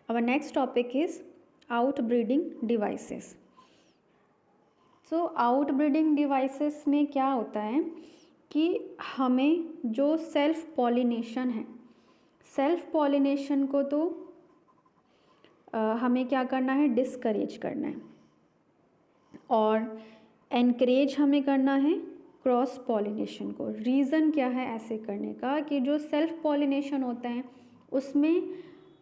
Our next topic is outbreeding devices. So outbreeding devices में क्या होता है कि हमें जो सेल्फ पॉलिनेशन है, सेल्फ पॉलिनेशन को तो हमें क्या करना है, डिस्करेज करना है, और एनकरेज हमें करना है क्रॉस पॉलिनेशन को। रीज़न क्या है ऐसे करने का कि जो सेल्फ पॉलिनेशन होता है उसमें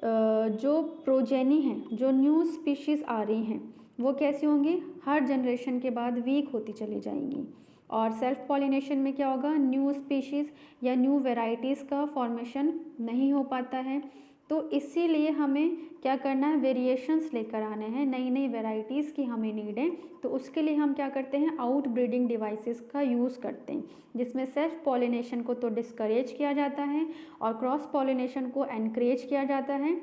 जो प्रोजेनी हैं, जो न्यू स्पीशीज़ आ रही हैं, वो कैसी होंगी, हर जनरेशन के बाद वीक होती चली जाएंगी। और सेल्फ पॉलिनेशन में क्या होगा, न्यू स्पीशीज़ या न्यू वेराइटीज़ का फॉर्मेशन नहीं हो पाता है। तो इसीलिए हमें क्या करना है, वेरिएशंस लेकर आने हैं, नई नई वेराइटीज़ की हमें नीड है। तो उसके लिए हम क्या करते हैं, आउट ब्रीडिंग डिवाइसेस का यूज़ करते हैं, जिसमें सेल्फ पॉलिनेशन को तो डिस्करेज किया जाता है और क्रॉस पॉलिनेशन को एनकरेज किया जाता है।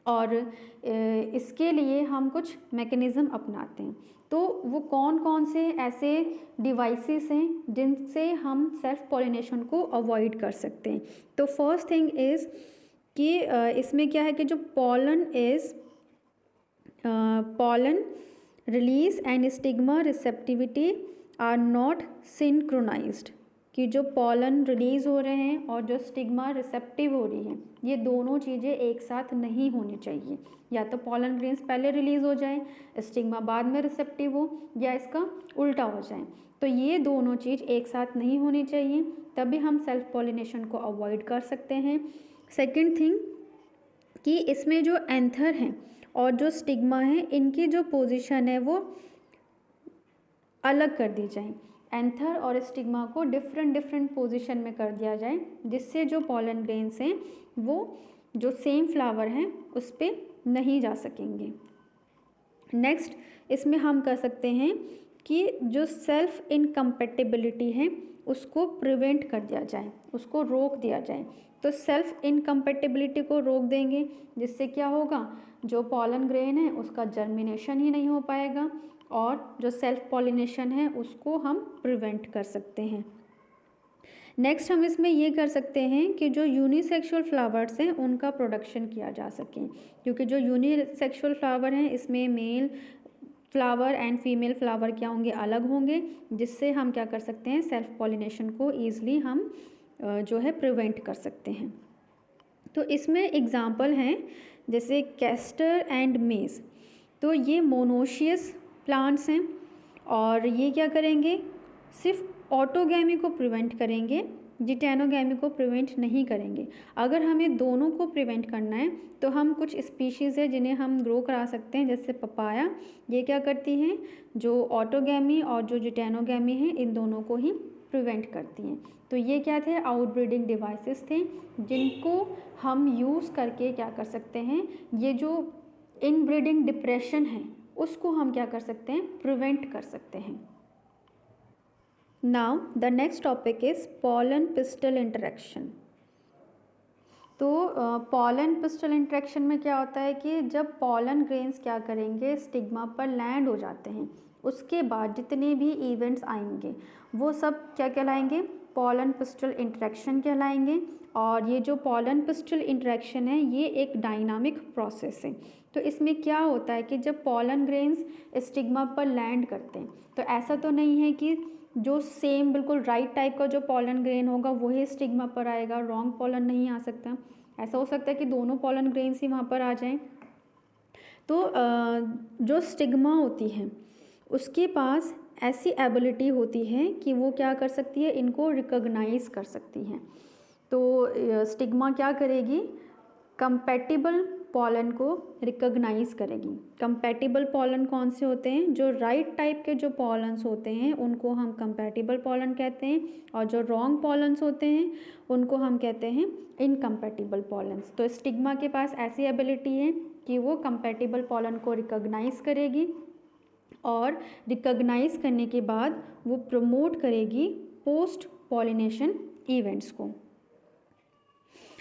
और इसके लिए हम कुछ मैकेनिज़्म अपनाते हैं। तो वो कौन कौन से ऐसे डिवाइसेस हैं जिनसे हम सेल्फ पॉलिनेशन को अवॉइड कर सकते हैं। तो फर्स्ट थिंग इज़ कि इसमें क्या है कि जो pollen release and stigma receptivity are not synchronized, कि जो pollen रिलीज़ हो रहे हैं और जो स्टिग्मा रिसेप्टिव हो रही है, ये दोनों चीज़ें एक साथ नहीं होनी चाहिए। या तो pollen ग्रेन्स पहले रिलीज़ हो जाए, स्टिग्मा बाद में रिसेप्टिव हो, या इसका उल्टा हो जाए। तो ये दोनों चीज़ एक साथ नहीं होनी चाहिए, तभी हम सेल्फ पॉलिनेशन को अवॉइड कर सकते हैं। सेकेंड थिंग कि इसमें जो एंथर हैं और जो स्टिग्मा है, इनकी जो पोजीशन है वो अलग कर दी जाए। एंथर और स्टिग्मा को डिफरेंट पोजीशन में कर दिया जाए, जिससे जो पॉलन ग्रेन्स हैं वो जो सेम फ्लावर हैं उस पर नहीं जा सकेंगे। नेक्स्ट इसमें हम कर सकते हैं कि जो सेल्फ इनकम्पेटिबिलिटी है उसको प्रिवेंट कर दिया जाए, उसको रोक दिया जाए। तो सेल्फ इनकम्पेटिबिलिटी को रोक देंगे, जिससे क्या होगा, जो पॉलन ग्रेन है उसका जर्मिनेशन ही नहीं हो पाएगा और जो सेल्फ पॉलिनेशन है उसको हम प्रिवेंट कर सकते हैं। नेक्स्ट हम इसमें ये कर सकते हैं कि जो यूनिसेक्सुअल फ्लावर्स हैं उनका प्रोडक्शन किया जा सके, क्योंकि जो यूनिसेक्सुअल फ्लावर हैं इसमें male flower and female flower क्या होंगे, अलग होंगे, जिससे हम क्या कर सकते हैं, सेल्फ पॉलिनेशन को ईज़िली हम जो है प्रिवेंट कर सकते हैं। तो इसमें एग्जांपल हैं जैसे कैस्टर एंड मेज। तो ये मोनोशियस प्लांट्स हैं और ये क्या करेंगे, सिर्फ ऑटोगैमी को प्रिवेंट करेंगे, जिटेनोगैमी को प्रिवेंट नहीं करेंगे। अगर हमें दोनों को प्रिवेंट करना है तो हम कुछ स्पीशीज़ है जिन्हें हम ग्रो करा सकते हैं, जैसे पपाया। ये क्या करती हैं, जो ऑटोगैमी और जो जिटेनोगैमी है इन दोनों को ही प्रिवेंट करती हैं। तो ये क्या थे, आउटब्रीडिंग डिवाइसेस थे, जिनको हम यूज़ करके क्या कर सकते हैं, ये जो इनब्रीडिंग डिप्रेशन है उसको हम क्या कर सकते हैं, प्रिवेंट कर सकते हैं। Now the next topic is pollen pistol interaction. तो पॉलन पिस्टल इंटरेक्शन में क्या होता है कि जब पॉलन ग्रेन्स क्या करेंगे, स्टिग्मा पर लैंड हो जाते हैं, उसके बाद जितने भी इवेंट्स आएंगे वो सब क्या कहलाएंगे, पॉलन पिस्टल इंटरेक्शन कहलाएंगे। और ये जो पॉलन पिस्टल इंटरेक्शन है ये एक डायनामिक प्रोसेस है। तो इसमें क्या होता है कि जब पॉलन ग्रेन्स स्टिग्मा पर लैंड करते हैं तो ऐसा तो नहीं है कि जो सेम बिल्कुल राइट टाइप का जो पॉलन ग्रेन होगा वही स्टिग्मा पर आएगा, रॉन्ग पॉलन नहीं आ सकता। ऐसा हो सकता है कि दोनों पॉलन ग्रेन्स ही वहाँ पर आ जाएं। तो जो स्टिग्मा होती है उसके पास ऐसी एबिलिटी होती है कि वो क्या कर सकती है, इनको रिकॉग्नाइज कर सकती है। तो स्टिग्मा क्या करेगी, कंपैटिबल पॉलन को रिकॉग्नाइज करेगी। कंपैटिबल पॉलन कौन से होते हैं, जो राइट टाइप के जो पॉलन्स होते हैं उनको हम कंपैटिबल पॉलन कहते हैं, और जो रॉन्ग पॉलन्स होते हैं उनको हम कहते हैं इनकम्पैटिबल पॉलन्स। तो स्टिग्मा के पास ऐसी एबिलिटी है कि वो कंपैटिबल पॉलन को रिकॉग्नाइज करेगी और रिकॉग्नाइज करने के बाद वो प्रमोट करेगी पोस्ट पॉलिनेशन इवेंट्स को।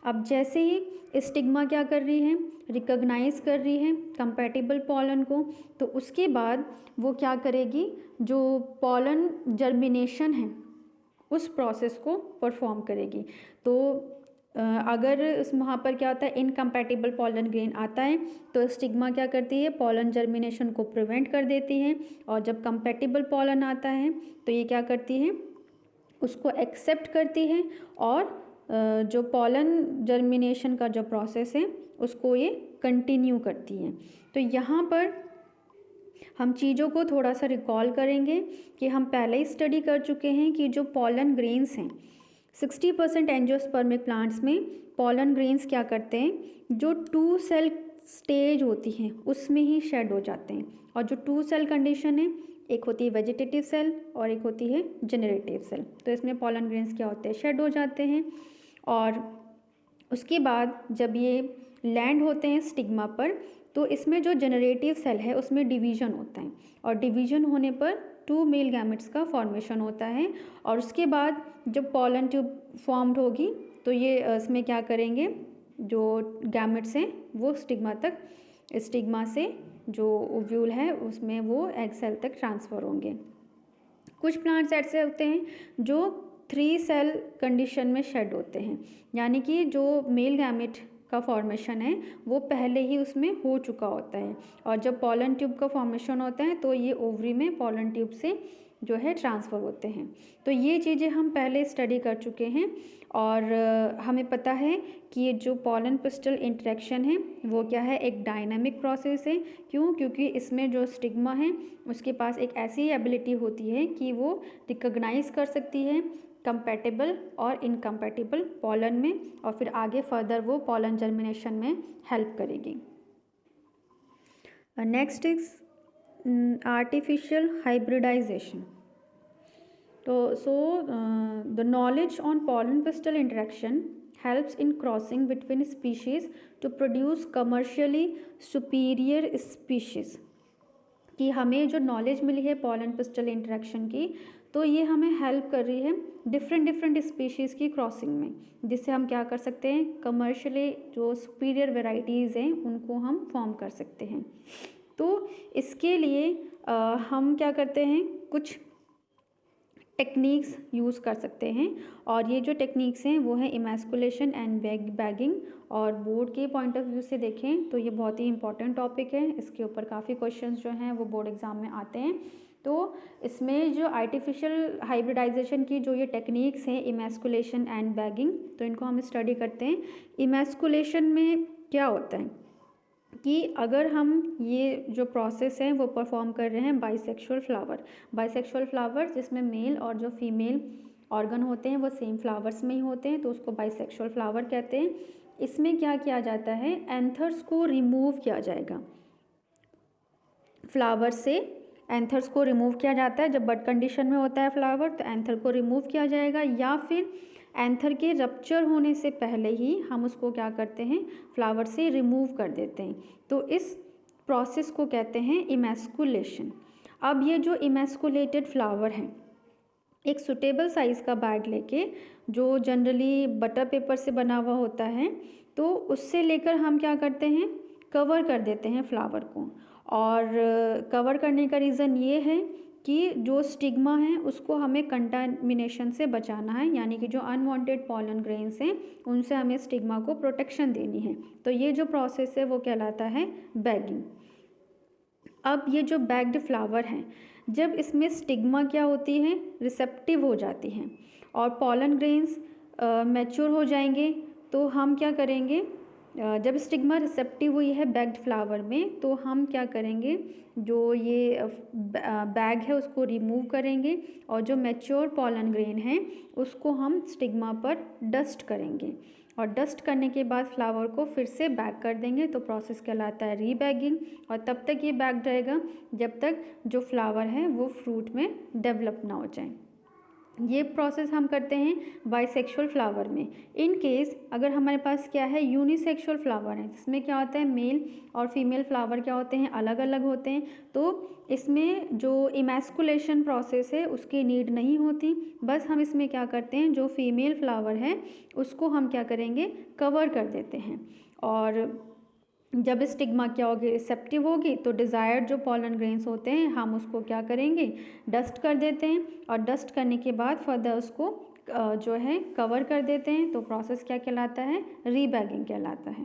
अब जैसे ही स्टिग्मा क्या कर रही है, रिकॉग्नाइज कर रही है कंपैटिबल पॉलन को, तो उसके बाद वो क्या करेगी, जो पॉलन जर्मिनेशन है उस प्रोसेस को परफॉर्म करेगी। तो अगर उस वहाँ पर क्या होता है, इनकम्पैटिबल पॉलन ग्रेन आता है तो स्टिग्मा क्या करती है, पॉलन जर्मिनेशन को प्रिवेंट कर देती है। और जब कंपैटिबल पॉलन आता है तो ये क्या करती है, उसको एक्सेप्ट करती है और जो पॉलन जर्मिनेशन का जो प्रोसेस है उसको ये कंटिन्यू करती है। तो यहाँ पर हम चीज़ों को थोड़ा सा रिकॉल करेंगे कि हम पहले ही स्टडी कर चुके हैं कि जो पॉलन ग्रेन्स हैं 60% एंजियोस्पर्मिक प्लांट्स में पॉलन ग्रेन्स क्या करते हैं, जो 2 सेल स्टेज होती हैं उसमें ही शेड हो जाते हैं। और जो 2 सेल कंडीशन है, एक होती है वेजिटेटिव सेल और एक होती है जनरेटिव सेल। तो इसमें पॉलन ग्रेन्स क्या होते हैं, शेड हो जाते हैं। और उसके बाद जब ये लैंड होते हैं स्टिग्मा पर तो इसमें जो जनरेटिव सेल है उसमें डिवीज़न होता है और डिवीज़न होने पर 2 मेल गैमेट्स का फॉर्मेशन होता है। और उसके बाद जब पॉलन ट्यूब फॉर्म्ड होगी तो ये इसमें क्या करेंगे, जो गैमेट्स हैं वो स्टिग्मा से जो ओव्यूल है उसमें वो एग सेल तक ट्रांसफ़र होंगे। कुछ प्लांट्स ऐसे होते हैं जो 3 सेल कंडीशन में शेड होते हैं, यानी कि जो मेल गैमेट का फॉर्मेशन है वो पहले ही उसमें हो चुका होता है। और जब पॉलन ट्यूब का फॉर्मेशन होता है तो ये ओवरी में पॉलन ट्यूब से जो है ट्रांसफ़र होते हैं। तो ये चीज़ें हम पहले स्टडी कर चुके हैं और हमें पता है कि ये जो पॉलन पिस्टल इंटरेक्शन है वो क्या है, एक डायनामिक प्रोसेस है। क्यों? क्योंकि इसमें जो स्टिग्मा है उसके पास एक ऐसी एबिलिटी होती है कि वो रिकॉग्नाइज कर सकती है कंपैटिबल और इनकम्पैटिबल पॉलन में और फिर आगे फर्दर वो पॉलन जर्मिनेशन में हेल्प करेगी। Next is artificial hybridisation. तो the knowledge on pollen pistil interaction helps in crossing between species to produce commercially superior species। कि हमें जो नॉलेज मिली है पॉलन पिस्टल इंटरेक्शन की तो ये हमें हेल्प कर रही है डिफरेंट स्पीशीज़ की क्रॉसिंग में, जिससे हम क्या कर सकते हैं, कमर्शियली जो सुपीरियर वेराइटीज़ हैं उनको हम फॉर्म कर सकते हैं। तो इसके लिए हम क्या करते हैं, कुछ टेक्निक्स यूज़ कर सकते हैं और ये जो टेक्निक्स हैं वो है इमैस्कुलेशन एंड बैगिंग। और बोर्ड के पॉइंट ऑफ व्यू से देखें तो ये बहुत ही इंपॉर्टेंट टॉपिक है, इसके ऊपर काफ़ी क्वेश्चंस जो हैं वो बोर्ड एग्ज़ाम में आते हैं। तो इसमें जो आर्टिफिशियल हाइब्रिडाइजेशन की जो ये टेक्निक्स हैं इमैस्कुलेशन एंड बैगिंग, तो इनको हम स्टडी करते हैं। इमैस्कुलेशन में क्या होता है कि अगर हम ये जो प्रोसेस है वो परफॉर्म कर रहे हैं बाइसेक्सुअल फ्लावर जिसमें मेल और जो फीमेल ऑर्गन होते हैं वो सेम फ्लावर्स में ही होते हैं, तो उसको बाइसेक्सुअल फ्लावर कहते हैं। इसमें क्या किया जाता है, एंथर्स को रिमूव किया जाएगा, फ्लावर से एंथर्स को रिमूव किया जाता है। जब बड कंडीशन में होता है फ्लावर तो एंथर को रिमूव किया जाएगा, या फिर एंथर के रप्चर होने से पहले ही हम उसको क्या करते हैं, फ्लावर से रिमूव कर देते हैं। तो इस प्रोसेस को कहते हैं इमैस्कुलेशन। अब ये जो इमैस्कुलेटेड फ्लावर हैं, एक सुटेबल साइज़ का बैग लेके, जो जनरली बटर पेपर से बना हुआ होता है, तो उससे लेकर हम क्या करते हैं, कवर कर देते हैं फ्लावर को। और कवर करने का रीज़न ये है कि जो स्टिग्मा है उसको हमें कंटामिनेशन से बचाना है, यानी कि जो अनवांटेड पॉलन ग्रेन्स हैं उनसे हमें स्टिग्मा को प्रोटेक्शन देनी है। तो ये जो प्रोसेस है वो कहलाता है बैगिंग। अब ये जो बैग्ड फ्लावर हैं, जब इसमें स्टिग्मा क्या होती है, रिसेप्टिव हो जाती हैं और पॉलन ग्रेन्स मैच्योर हो जाएंगे, तो हम क्या करेंगे, जब स्टिग्मा रिसेप्टिव हुई है बैग्ड फ्लावर में तो हम क्या करेंगे, जो ये बैग है उसको रिमूव करेंगे और जो मैच्योर पॉलन ग्रेन है उसको हम स्टिग्मा पर डस्ट करेंगे और डस्ट करने के बाद फ्लावर को फिर से बैग कर देंगे। तो प्रोसेस कहलाता है रीबैगिंग। और तब तक ये बैग रहेगा जब तक जो फ्लावर है वो फ्रूट में डेवलप ना हो जाए। ये प्रोसेस हम करते हैं बाइसेक्सुअल फ्लावर में। इन केस अगर हमारे पास क्या है, यूनिसेक्सुअल फ्लावर है, जिसमें क्या होता है, मेल और फीमेल फ्लावर क्या होते हैं, अलग अलग होते हैं, तो इसमें जो इमैस्कुलेशन प्रोसेस है उसकी नीड नहीं होती। बस हम इसमें क्या करते हैं, जो फीमेल फ्लावर है उसको हम क्या करेंगे, कवर कर देते हैं। और जब स्टिग्मा क्या होगी, रिसेप्टिव होगी, तो डिज़ायर्ड जो पॉलन ग्रेन्स होते हैं हम उसको क्या करेंगे, डस्ट कर देते हैं। और डस्ट करने के बाद फर्दर उसको जो है कवर कर देते हैं तो प्रोसेस क्या कहलाता है, रीबैगिंग कहलाता है।